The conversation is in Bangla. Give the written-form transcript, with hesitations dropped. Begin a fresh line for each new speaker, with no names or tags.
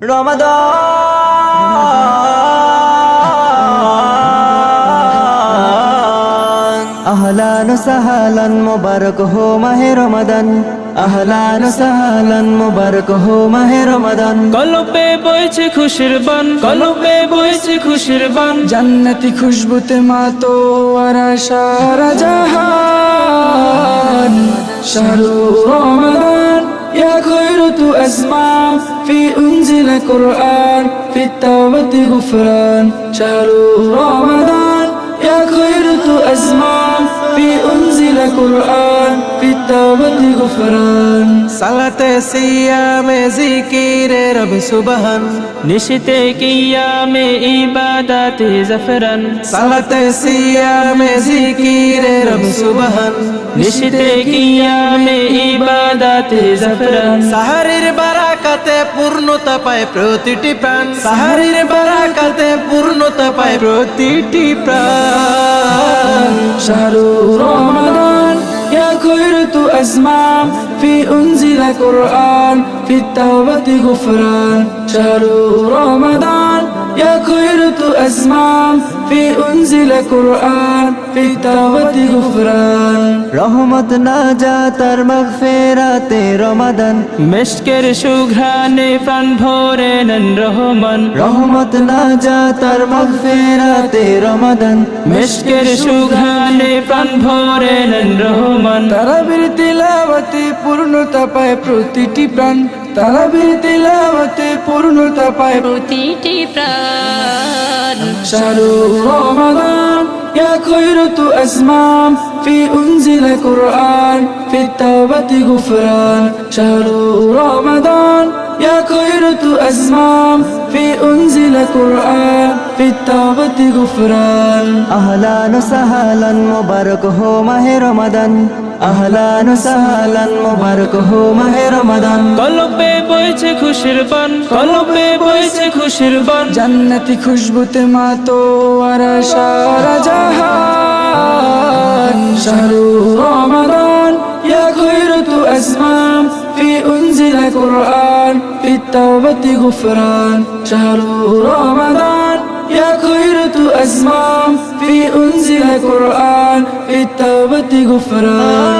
রমাদান আহলান সাহলান মুবারক হো মাহে রমাদান আহলান সাহলান মুবারক হো মাহে রমাদান
কলবে বইছে খুশির বান কলবে বইছে খুশির বান
জান্নাতি খুশবুতে মাতো আর সারা জাহান শাহরু রমাদান ইয়া খায়রাতু আসমাম ফি উনজিল কুরআন ফি তাওবাতি গুফরান শাহরু রমাদান ইয়া খায়রাতু আসমাম ফি উনজিল কুরআন ফি তাওবাতি গুফরান
সালাতে সিয়ামে জিকিরে রব সুবহান
নিশিতে কিয়ামে ইবাদতে জাফরান
সালাতে সিয়ামে জিকিরে রব সুবহান
নিশিতে কিয়ামে ইবাদতে জাফরান
সাহারির বারাকাতে পূর্ণতা পায় প্রতিটি প্রাণ সাহারির বারাকাতে পূর্ণতা পায় প্রতিটি প্রাণ
শাহরু রমাদান ইয়া খায়রাতু আসমাম ফি উনজিল কুরআন ফি তাওবাতি গুফরান শাহরু রমাদান ইয়া খায়রাতু আসমাম ফি উনজিল কুরআন ফি তাওবাতি গুফরান
রহমত নাজাত আর মাগফিরাতে রমাদান
মিশকের সুঘ্রাণে প্রাণ ভরে নেন রহমান
রহমত নাজাত আর মাগফিরাতে রমাদান
মিশকের সুঘ্রাণে প্রাণ ভরে নেন রহমান
তারাবির তিলাওয়াতে পূর্ণতা পায় প্রতিটি প্রাণ তারাবির তিলাওয়াতে পূর্ণতা পায়
প্রতিটি প্রাণ
শাহরু রমাদান ইয়া খায়রাতু আসমাম ফি উনজিল কুরআন ফি তাওবাতি গুফরান শাহরু রমাদান ইয়া খায়রাতু আসমাম ফি উনজিল কুরআন ফি তাওবাতি গুফরান
আহলান সাহলান মুবারক হো মাহে রমাদান আহলান সাহলান মুবারক হো মাহে রমাদান
কলবে বইছে খুশির বান কলবে বইছে খুশির বান
জান্নাতি খুশবুতে মাতো আর সারা জাহান শাহরু রমাদান ইয়া খায়রাতু আসমাম ফি উনজিল কুরআন ফি তাওবাতি গুফরান শাহরু রমাদান ইয়া খায়রাতু আসমাম ফি উনজিল কুরআন ফি তাওবাতি গুফরান